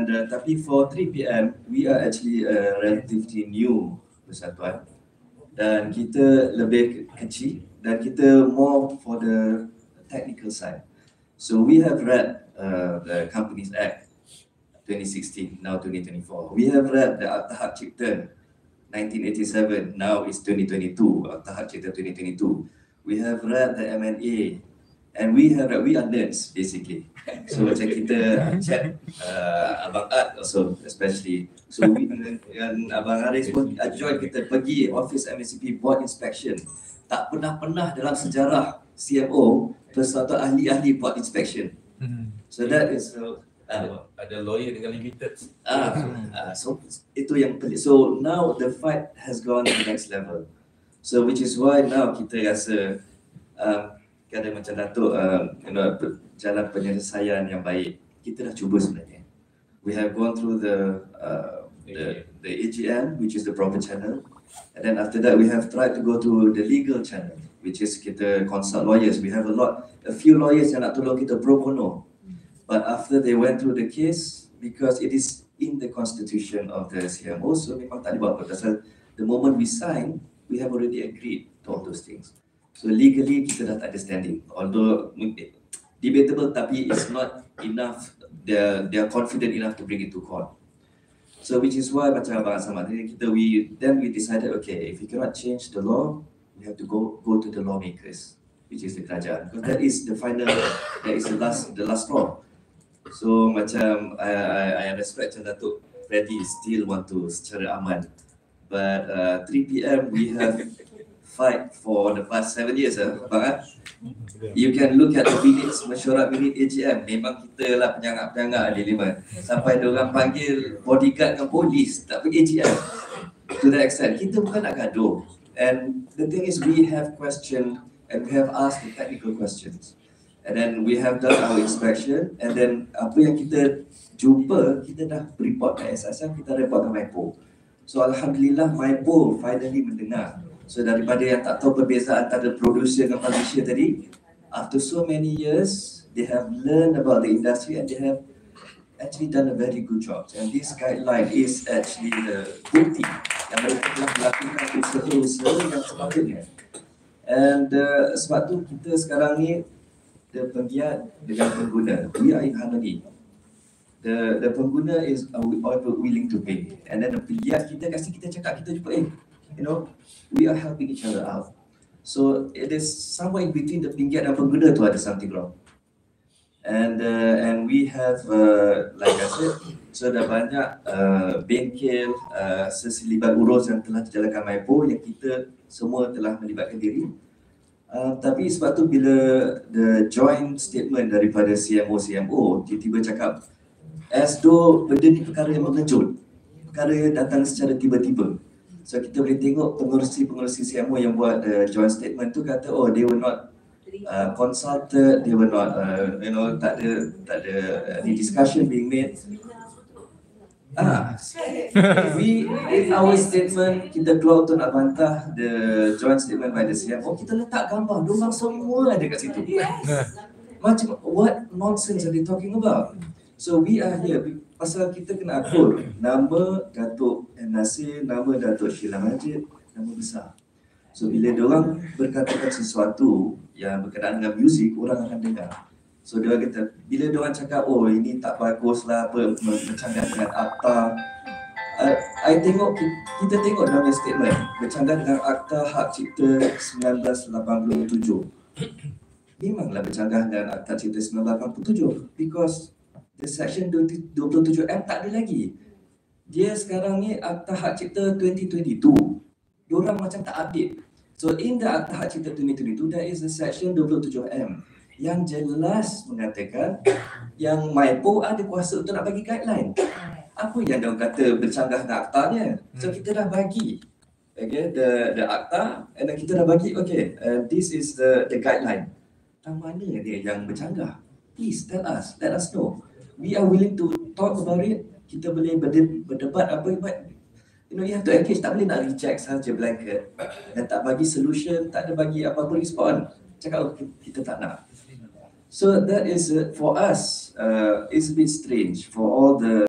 And tapi for 3PM, we are actually a relatively new persatuan dan kita lebih kecil dan kita more for the technical side. So we have read the Companies Act 2016, now 2024. We have read the Akta Hak Cipta 1987, now it's 2022, Akta Hak Cipta 2022. We have read the MNA, and we are nerds basically. So macam kita chat Abang Ad also especially. So we and Abang Haris pun join kita pergi Office MSCP Board Inspection. Tak pernah dalam sejarah CMO persatuan ahli-ahli Board Inspection. So that is ada lawyer dengan limited. So itu yang pelik. So now the fight has gone to the next level. So which is why now kita rasa kadang macam Datuk jalan penyelesaian yang baik kita dah cuba sebenarnya. We have gone through the AGM, which is the proper channel, and then after that we have tried to go to the legal channel, which is kita consult lawyers. We have a few lawyers yang nak tolong kita pro bono, but after they went through the case, because it is in the constitution of the CMO, so memang tak boleh buat apa. Pasal the moment we sign, we have already agreed to all those things. So legally kita dah tak ada standing, although debatable, tapi it's not enough. They are confident enough to bring it to court. So which is why macam Abang Samad we decided, okay, if we cannot change the law, we have to go to the lawmakers, which is the kerajaan, because that is the final, that is the last straw. So macam I respect Datuk Freddy still want to secara aman, but 3PM we have fight for the past 7 years, Abang. You can look at the minutes, mesyuarat minit AGM. Memang kita lah penyangak-penyangak di lima. Sampai diorang panggil bodyguard dengan polis tak pergi AGM. To that extent, kita bukan nak gaduh. And the thing is, we have questioned and we have asked the technical questions. And then we have done our inspection. And then apa yang kita jumpa, kita dah report ke SSM, kita report ke MIPO. So Alhamdulillah, MIPO finally mendengar. So daripada yang tak tahu perbezaan antara producer dan publisher tadi, after so many years, they have learned about the industry and they have actually done a very good job. And this guideline is actually the bukti yang mereka telah melakukan usaha-usaha yang sepatutnya. And sebab tu kita sekarang ni, the penggiat dengan pengguna, we are in harmony. The pengguna is willing to pay, and then the penggiat kita kasi kita cakap, kita jumpa we are helping each other out. So it is somewhere in between the penggiat dan pengguna tu ada something wrong. And we have like I said, so dah banyak bengkel sesilibat urus yang telah dijalankan MIPO yang kita semua telah melibatkan diri. Tapi sebab tu bila the joint statement daripada CMO tiba-tiba cakap as though benda ni perkara yang mengejut, perkara yang datang secara tiba-tiba. So kita boleh tengok pengerusi CMO yang buat joint statement tu kata, oh, they were not consulted, they were not tak ada any discussion being made. We in our statement kita keluar untuk nak bantah the joint statement by the CMO, kita letak gambar diorang semua ada kat situ. Macam what nonsense are they talking about? So we are here pasal kita kena akur nama Datuk Nasir, nama Datuk Sheila Majid, nama besar. So bila diorang berkatakan sesuatu yang berkenaan dengan muzik, orang akan dengar. So dia kata, bila diorang cakap, oh ini tak bagus lah, apa bercanggah dengan Akta. Kita tengok dalam statement, bercanggah dengan Akta Hak Cipta 1987. Memanglah bercanggah dengan Akta Cipta 1987 because the section 27M tak ada lagi. Dia sekarang ni Akta Hak Cipta 2022. Diorang macam tak update. So in the Akta Hak Cipta 2022, there is a section 27M yang jelas mengatakan yang MIPO ada kuasa untuk nak bagi guideline. Apa yang diorang kata bercanggah dengan aktanya? So kita dah bagi the Akta, and then kita dah bagi, this is the guideline. Yang mana dia yang bercanggah? Please tell us, let us know. We are willing to talk about it. Kita boleh berdebat apa, but you have to engage. Tak boleh nak reject saja blanket dan tak bagi solution, tak ada bagi apa-apa respon. Cakap kita tak nak. So that is for us, it's a bit strange for all the